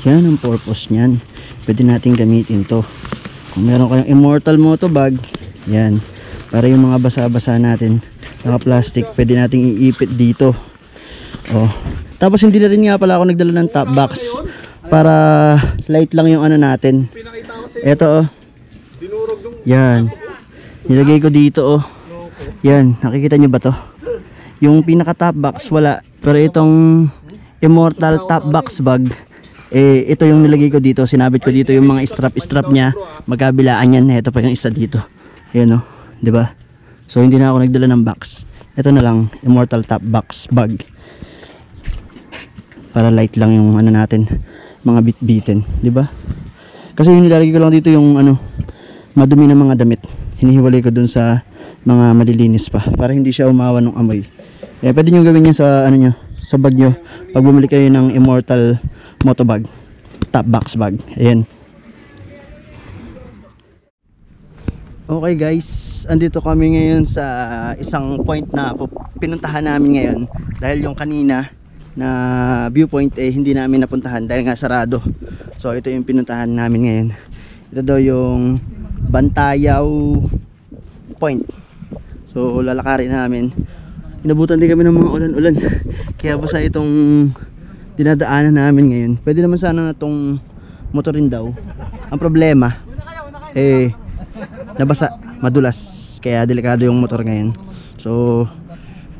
Yan ang purpose niyan. Pwede natin gamitin to. Kung meron kayong immortal moto bag, yan. Para yung mga basa-basa natin, naka-plastic, pwede nating iipit dito. Oh. Tapos hindi na rin nga pala ako nagdala ng top box. Para light lang yung ano natin. Ito oh. Yan. Nilagay ko dito oh. Yan, nakikita nyo ba to? Yung pinaka top box wala. Pero itong immortal top box bag, eh ito yung nilagay ko dito. Sinabit ko dito yung mga strap niya. Magkabilaan yan. Ito pa yung isa dito. Yan oh, 'di ba? So hindi na ako nagdala ng box. Ito na lang, immortal top box bag. Para light lang yung ano natin, mga bit-bitin, 'di ba? Kasi yung nilalagay ko lang dito yung ano, madumi na mga damit. Hinihiwalay ko dun sa mga malilinis pa para hindi siya umawa ng amoy. Eh pwede niyo gawin yan sa ano niyo, sa bag niyo pag bumili kayo ng immortal moto bag, top box bag. Ayan. Okay guys, andito kami ngayon sa isang point na pinuntahan namin ngayon dahil yung kanina na viewpoint eh hindi namin napuntahan dahil nga sarado. So ito yung pinuntahan namin ngayon. Ito daw yung Bantayaw Point. So lalakarin namin. Inabutan din kami ng mga ulan-ulan. Kaya basta itong dinadaanan namin ngayon. Pwede naman sana itong motorin daw. Ang problema eh nabasa, madulas. Kaya delikado yung motor ngayon. So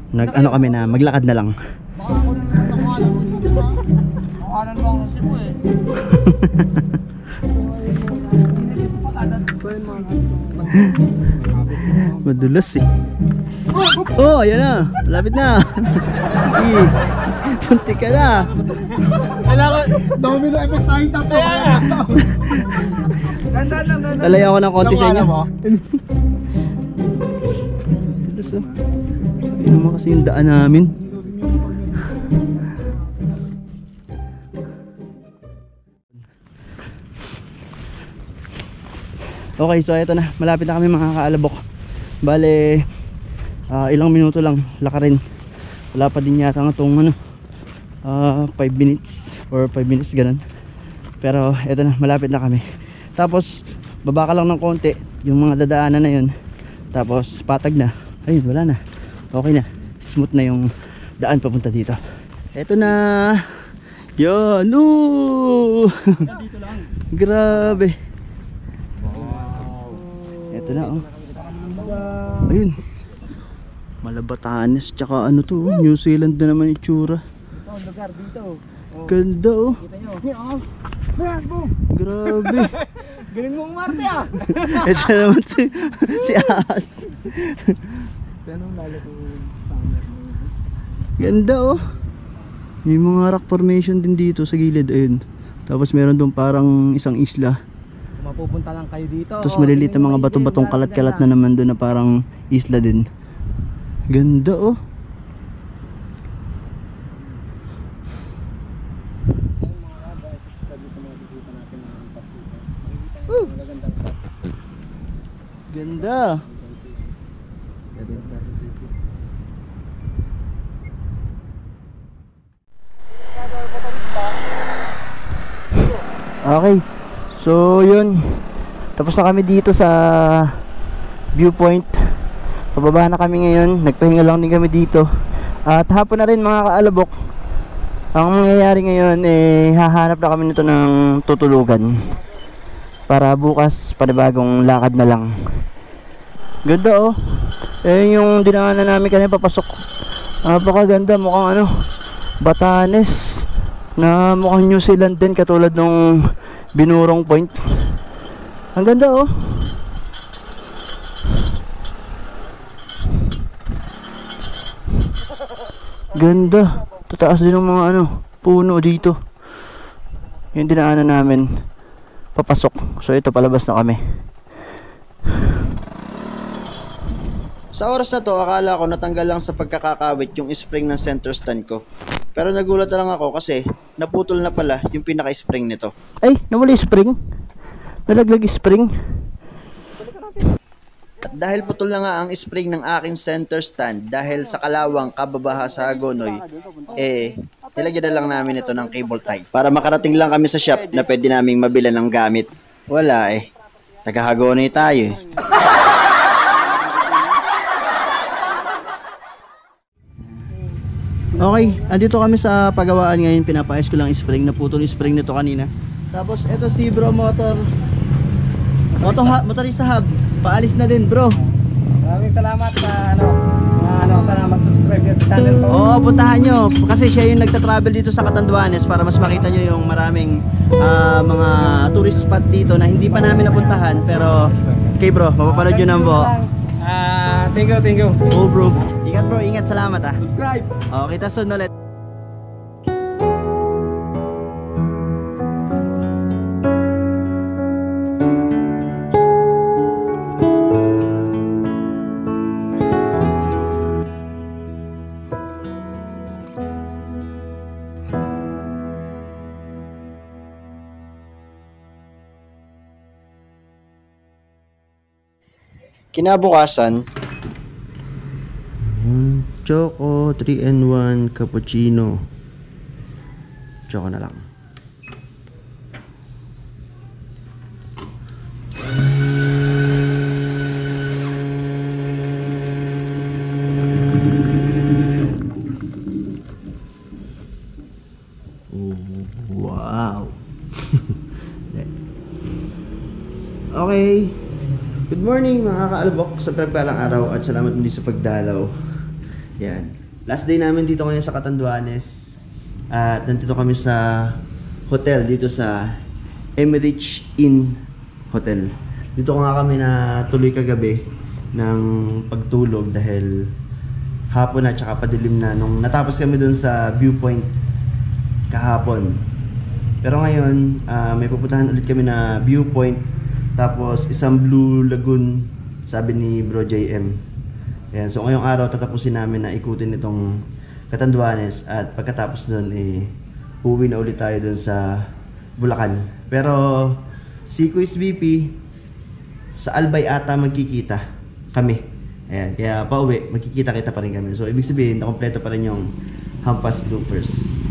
nag-ano kami na maglakad na lang. Madulas eh. Oh, ayan na. Malapit na. Sige. Punti ka na. Kailangan domino effect tayong tatlo. Ganda lang. Talay ako ng konti sa inyo. Madulas oh. Ayun naman kasi yung daan namin. Okay, so ito na. Malapit na kami mga kaalabok. Bale, ilang minuto lang lakarin. Wala pa din yata itong ano, 5 minutes or 5 minutes ganun. Pero ito na, malapit na kami. Tapos baba ka lang ng konti yung mga dadaanan na yun. Tapos patag na. Ayun, wala na. Okay na. Smooth na yung daan papunta dito. Ito na. Yun. Dito lang. Grabe. Ito na oh. Ayun. Malabatanes tsaka ano to, New Zealand na naman itsura. Ito ang lugar dito. Ganda oh. Kita nyo. Boom. Grabe. Galing mong Marte ah. Ito naman si Ahas. Ganun lalo ko summer. Ganda oh. May mga rock formation din dito sa gilid. Ayun. Tapos meron doon parang isang isla. Mapupunta lang kayo dito. Tapos maliliit na mga bato-batong kalat-kalat na naman doon na parang isla din. Ganda oh. Ganda. Okay. So yun, tapos na kami dito sa viewpoint. Pababa na kami ngayon. Nagpahinga lang din kami dito. At hapon na rin mga kaalabok. Ang mangyayari ngayon eh hahanap na kami nito ng tutulugan para bukas panibagong lakad na lang. Ganda oh. Eh yung dinaanan namin kanina papasok. Napakaganda, mukhang ano, Batanes na mukhang New Zealand din katulad nung Binurong Point. Ang ganda oh. Ganda. Tataas din ng mga ano, puno dito. Yung dinaanan namin papasok. So ito, palabas na kami. Sa oras na to, akala ko natanggal lang sa pagkakakawit yung spring ng center stand ko. Pero nagulat na lang ako kasi naputol na pala yung pinaka-spring nito. Ay, nawala yung spring? Nalaglag yung spring? At dahil putol na nga ang spring ng aking center stand dahil sa kalawang kababaha sa Hagonoy, eh nilagyan na lang namin ito ng cable tie. Para makarating lang kami sa shop na pwede naming mabilan ng gamit. Wala eh. Tagahagonay tayo eh. Okay, andito kami sa pagawaan ngayon. Pinapaayos ko lang yung spring. Naputol yung spring nito kanina. Tapos ito si Bro Motor. Motorista Hub. Paalis na din, bro. Maraming salamat sa sana mag-subscribe sa channel ko. Oo, puntahan nyo. Kasi siya yung nagta-travel dito sa Catanduanes para mas makita nyo yung maraming mga tourist spot dito na hindi pa namin napuntahan. Pero, okay bro, mapapanood nyo nang po. Thank you. Oo bro. Ingat bro, ingat. Salamat ah. Subscribe. Okay, tas sunod ulit. Kinabukasan, Choco 3-in-1 cappuccino. Choco na lang. Wow. Okay. Good morning mga kaalubok sa pagpalang araw at salamat muli sa pagdalaw. Yan. Last day namin dito ngayon sa Catanduanes. At nandito kami sa hotel dito sa Emirates Inn Hotel. Dito nga kami na tuloy kagabi ng pagtulog dahil hapon na tsaka padilim na nung natapos kami dun sa viewpoint kahapon. Pero ngayon may pupuntahan ulit kami na viewpoint. Tapos isang Blue Lagoon, sabi ni Bro JM. Ayan, so ngayong araw tatapusin namin na ikutin itong Catanduanes at pagkatapos nun uwi na ulit tayo dun sa Bulacan. Pero si Quiz BP sa Albay ata magkikita kami. Ayan, kaya pauwi magkikita-kita pa rin kami. So ibig sabihin nakompleto pa rin yung Hampas Loopers.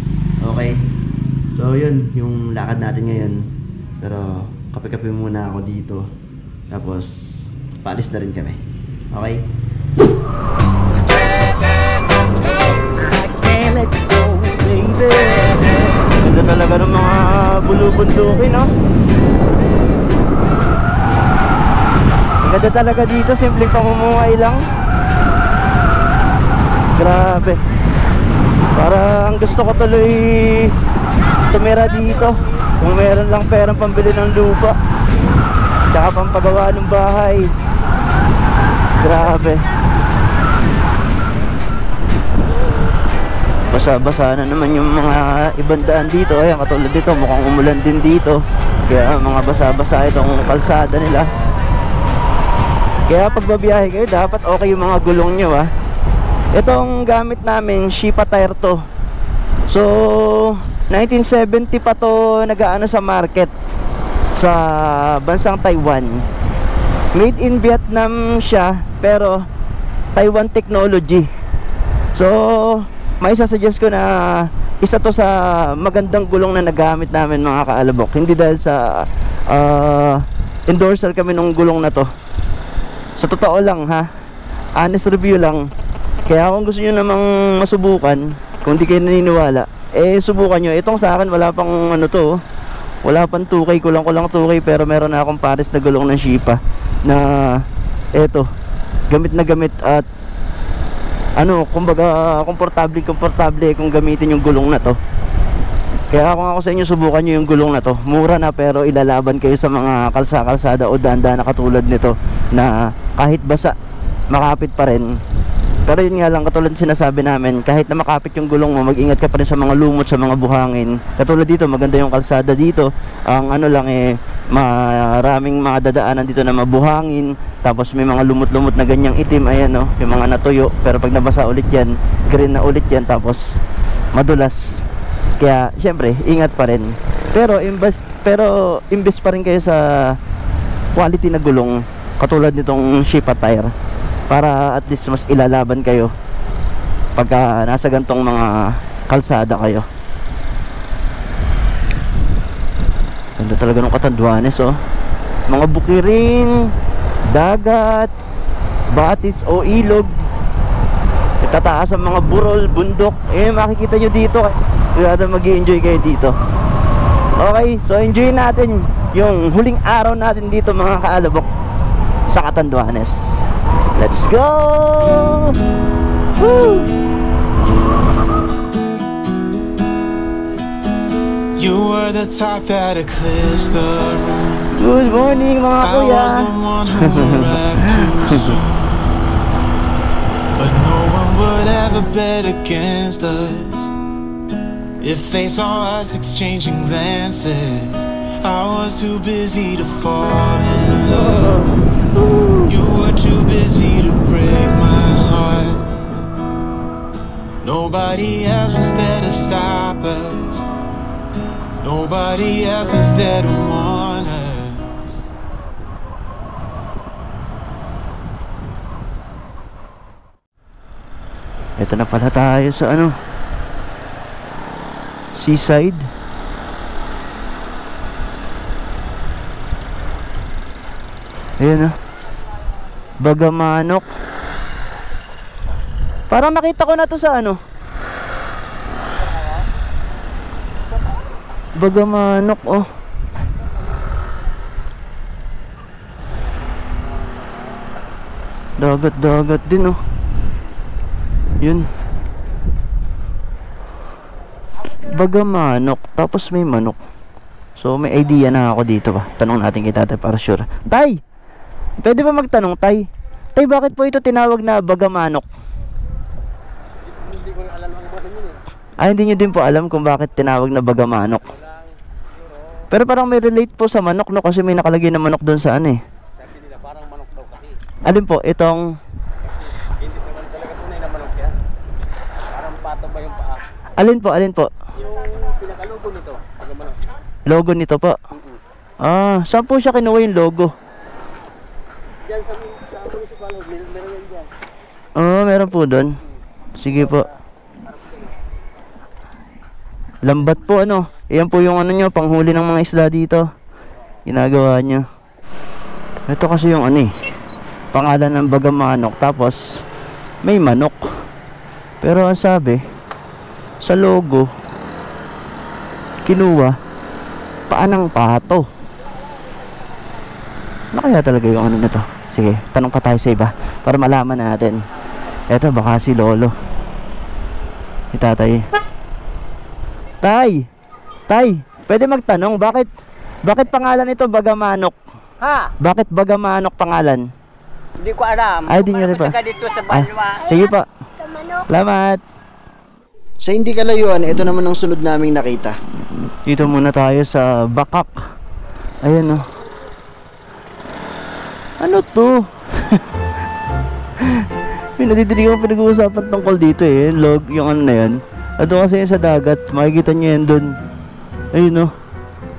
Okay? So yun, yung lakad natin ngayon. Pero kape-kape muna ako dito. Tapos paalis na rin kami. Okay? Ganda talaga ng mga bulubundukin, no? Ganda talaga dito, simpleng pamumuhay lang. Grabe. Parang gusto ko tuloy tumira dito. Kung meron lang perang pambili ng lupa tsaka pampagawa ng bahay. Grabe. Basa-basa na naman yung mga ibang daan dito. Ayan, katulad dito, mukhang umulan din dito. Kaya mga basa-basa itong kalsada nila. Kaya pag babiyahe kayo, dapat okay yung mga gulong nyo, ah. Itong gamit namin, Shipa tire to. So 1970 pa to nag-aano sa market sa bansang Taiwan. Made in Vietnam siya pero Taiwan technology. So may sasuggest ko na isa to sa magandang gulong na nagamit namin mga kaalabok. Hindi dahil sa endorser kami ng gulong na to. Sa totoo lang ha, honest review lang. Kaya kung gusto nyo namang masubukan, kung di kayo naniniwala, subukan nyo. Itong sa akin wala pang ano to, wala pang 2K, kulang 2K, pero meron na akong pares na gulong ng Shipa na eto, gamit na gamit at ano, kumbaga komportable kung gamitin yung gulong na to. Kaya kung ako sa inyo, subukan nyo yung gulong na to. Mura na pero ilalaban kayo sa mga kalsada o danda na katulad nito na kahit basa, makapit pa rin. Pero yun nga lang, katulad sinasabi namin, kahit na makapit yung gulong mo, mag-ingat ka pa rin sa mga lumot, sa mga buhangin. Katulad dito, maganda yung kalsada dito. Ang ano lang maraming mga dadaanan dito na mabuhangin. Tapos may mga lumot-lumot na ganyang itim, ayan no, yung mga natuyo. Pero pag nabasa ulit yan, green na ulit yan, tapos madulas. Kaya syempre, ingat pa rin. Pero imbes pa rin kayo sa quality na gulong, katulad nitong Shipa tire, para at least mas ilalaban kayo pagka nasa gantong mga kalsada kayo. Ganda talaga ng Catanduanes, oh. Mga bukirin, dagat, batis o ilog, itataas ang mga burol, bundok, makikita nyo dito. Kaya mag-i-enjoy kayo dito. Okay, so enjoy natin yung huling araw natin dito mga kaalabok sa Catanduanes. Let's go! Woo! You were the type that eclipsed the room. Good morning mga I kuya. was the one who arrived too soon. But no one would ever bet against us. If they saw us exchanging glances, I was too busy to fall in love. You were too busy to break my heart. Nobody else was there to stop us. Nobody else was there to warn us. Ito na pala tayo sa seaside. Ayan na, Bagamanok. Parang nakita ko na to sa Bagamanok, oh. Dagat din, oh. Yun, Bagamanok, tapos may manok. So may idea na ako dito ba. Tanong natin kay tatay para sure. Tay, pwede ba magtanong, tay? Tay, bakit po ito tinawag na Bagamanok? Hindi ko alam ang bakit yun eh. Ah, hindi nyo din po alam kung bakit tinawag na Bagamanok. Pero parang may relate po sa manok, no? Kasi may nakalagay na manok doon sa Sabi nila parang manok daw kasi. alin po, itong Hindi naman talaga tunay na manok yan. Parang pato ba yung paa? alin po? Yung pinakalugo nito, pag manok. Logo nito po. Ah, saan po siya kinuha yung logo? Diyan sa municipal, meron yan dyan. Oh, meron po doon. Sige po. Lambat po, Iyan po yung nyo, panghuli ng mga isda dito. Ginagawa nyo. Ito kasi yung pangalan ng Bagamanok. Tapos may manok. Pero ang sabi sa logo, kinuha paa ng pato. Ano kaya talaga yung nito? Sige, tanong pa tayo sa iba para malaman natin. Eto, baka si Lolo, si tatay. Tay, pwede magtanong, bakit pangalan ito Bagamanok? Ha? Bakit Bagamanok pangalan? Hindi ko alam. Ay, di nyo rin pa. Dito sa Ay, Banwa. sige po. Salamat. Sa hindi kalayuan, ito naman ang sunod naming nakita. Dito muna tayo sa Bakak. Ayan, oh. Ano to? Pinadidinig ko pinag-uusapan tungkol dito eh. Log, yung na yan. Ito kasi sa dagat. Makikita nyo yan dun. Ayun, oh.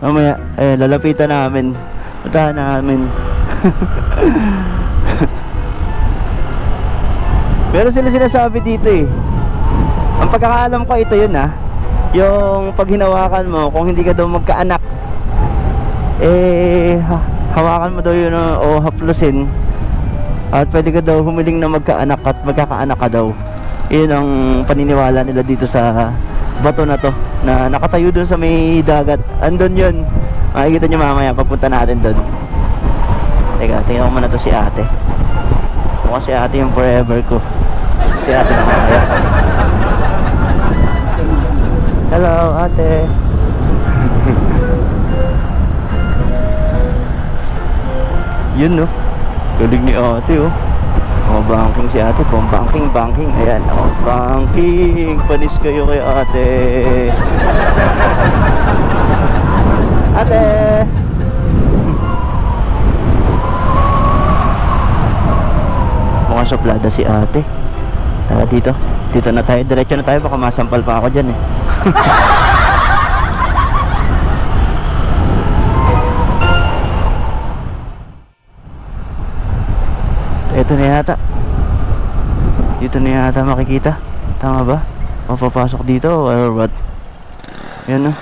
Mamaya, lalapitan namin. Puntahan namin. Pero sila sinasabi dito eh. Ang pagkakaalam ko ito yun yung pag hinawakan mo, kung hindi ka daw magkaanak, hawakan mo daw yun o haplusin, at pwede ka daw humiling na magkaanak at magkakaanak ka daw. Yun ang paniniwala nila dito sa bato na to na nakatayo dun sa may dagat. Andun yun, makikita nyo mamaya pagpunta natin dun. Teka, tingnan ko muna to si ate. Mukha si ate yung forever ko. Si ate na mamaya. Hello, ate. Yun, no? Galing ni ate, oh. Banking si ate, banking. Ayan, banking. Panis kayo kay ate. Ate. Mukhang suplada si ate. Tara dito. Dito na tayo. Diretso na tayo. Baka masampal pa ako dyan eh. Ito na yata. Dito na yata makikita. Tama ba? papasok dito or what? Yan o.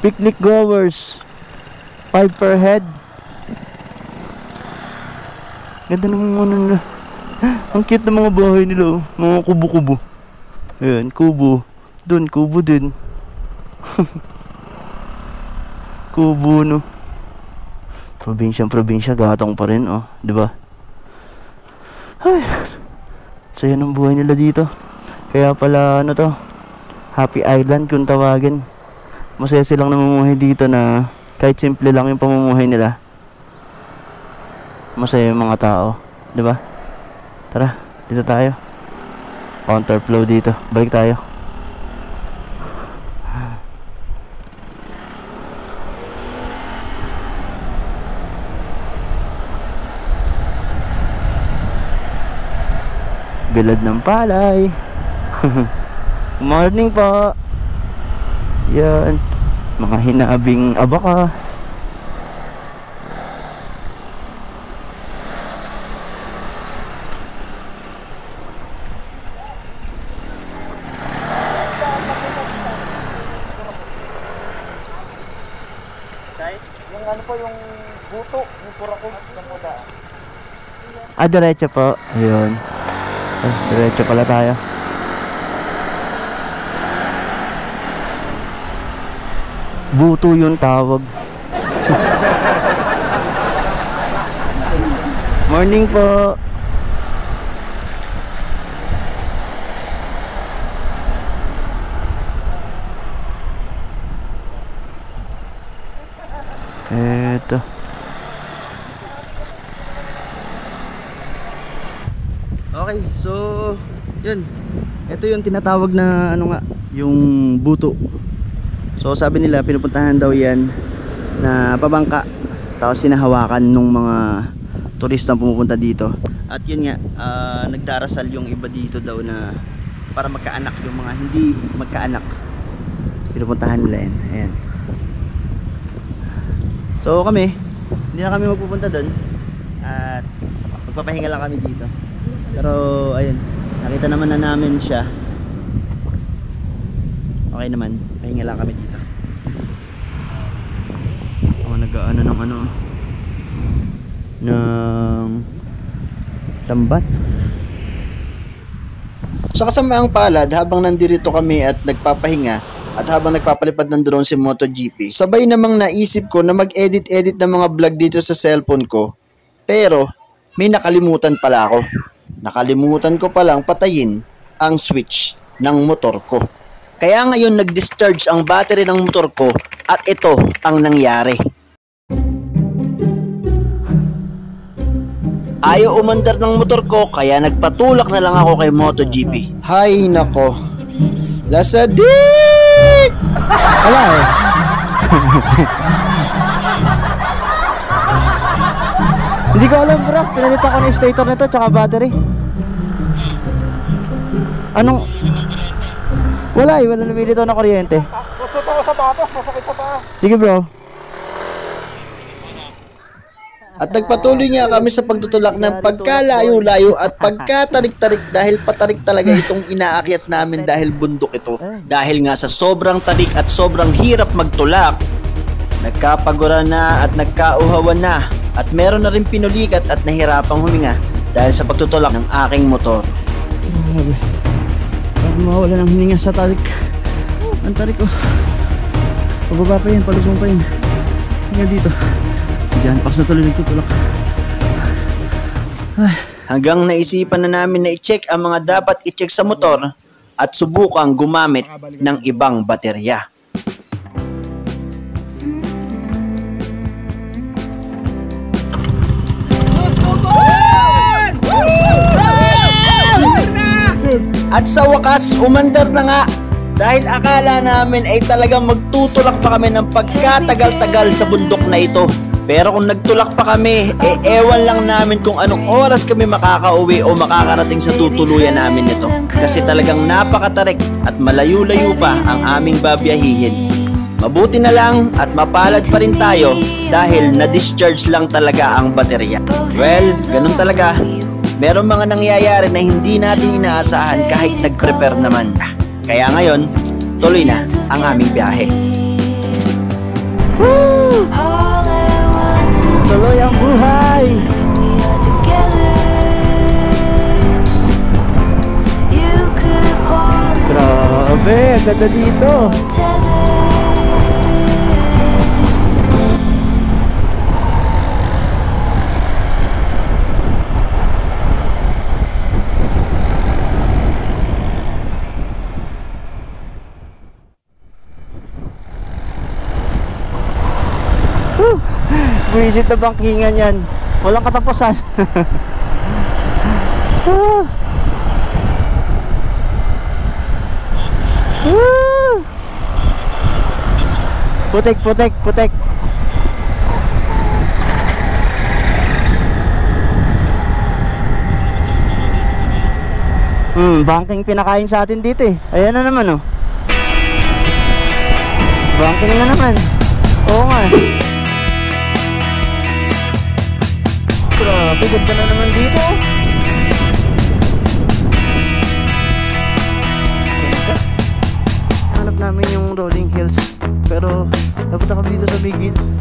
Picnic goers. 5 per head. Ganda ng ano nila. Ang cute ng mga bahay nila, oh. Mga kubo-kubo. Ayan, kubo. Doon, kubo din. Kubo, no. Probinsya, gatong pa rin, oh. Diba? Ay, saya ng buhay nila dito. Kaya pala, ano to, Happy Island kung tawagin. Masaya silang namumuhay dito na kahit simple lang yung pamumuhay nila. Masaya yung mga tao, diba? Tara, dito tayo. Counterflow dito. Balik tayo. Bilad ng palay. Morning po. Yan. Mga hinabing abaka. Yung ano po, yung buto, yung purako ng muda. Diretso po. Ayun. Diretso pala tayo. Buto yung tawag. Morning po. Eto. Okay, so yun. Ito yung tinatawag na ano nga, yung buto. So sabi nila pinupuntahan daw yan na pabangka, tapos sinahawakan nung mga turistang pumupunta dito. At yun nga, nagdarasal yung iba dito daw na para magkaanak yung mga hindi magkaanak. Pinupuntahan nila yan. Ayan. So kami, hindi na kami magpupunta doon at magpapahinga lang kami dito. Pero ayun, nakita naman na namin siya. Okay naman, pahinga lang kami dito. Nag-aano ng ano ng lambat. Sa kasamaang palad, habang nandirito kami at nagpapahinga at habang nagpapalipad ng drone si MotoGP, sabay namang naisip ko na mag-edit-edit ng mga vlog dito sa cellphone ko. Pero may nakalimutan pala ako. Nakalimutan ko palang patayin ang switch ng motor ko. Kaya ngayon nag-discharge ang battery ng motor ko at ito ang nangyari. Ayaw umandar ng motor ko kaya nagpatulak na lang ako kay MotoGP. Hay nako. Lasadik! Wala eh. Hindi ko alam bro, pinalitan ko na yung stator na to tsaka battery. Anong? Wala eh, wala lumilitaw na kuryente. Gusto ko sa patos, masakit sa paa. Sige bro. At nagpatuloy nga kami sa pagtutulak ng pagkalayo-layo at pagkatarik-tarik dahil patarik talaga itong inaakyat namin dahil bundok ito. Dahil nga sa sobrang tarik at sobrang hirap magtulak, nagkapagura na at nagkauhawan na at meron na rin pinulikat at nahirapang huminga dahil sa pagtutulak ng aking motor. Grabe. Parang mawala ng hininga sa tarik. Ang tarik ko. Pababa pa yan, palusong pa yan. Hanggang dito. Diyan, paks na tuloy nagtutulak. Hanggang naisipan na namin na i-check ang mga dapat i-check sa motor at subukang gumamit ng ibang baterya. At sa wakas, umandar na nga dahil akala namin ay talagang magtutulak pa kami ng pagkatagal-tagal sa bundok na ito. Pero kung nagtulak pa kami, ewan lang namin kung anong oras kami makakauwi o makakarating sa tutuluyan namin nito. Kasi talagang napakatarik at malayo-layo pa ang aming babiyahihin. Mabuti na lang at mapalad pa rin tayo dahil na-discharge lang talaga ang baterya. Well, ganun talaga. meron mga nangyayari na hindi natin inaasahan kahit nag-prepare naman. Kaya ngayon, tuloy na ang aming biyahe. Tuloy ang buhay! Grabe, ganda dito! Buisit na bangkingan yan. Walang katapusan. Putek, putek, putek. Banking pinakain sa atin dito eh. Ayan na naman oh. Banking na naman. Oo nga. Grabe, ganda na naman dito. Ganda. Hanap namin yung rolling hills. Pero napunta kami dito sa bigil.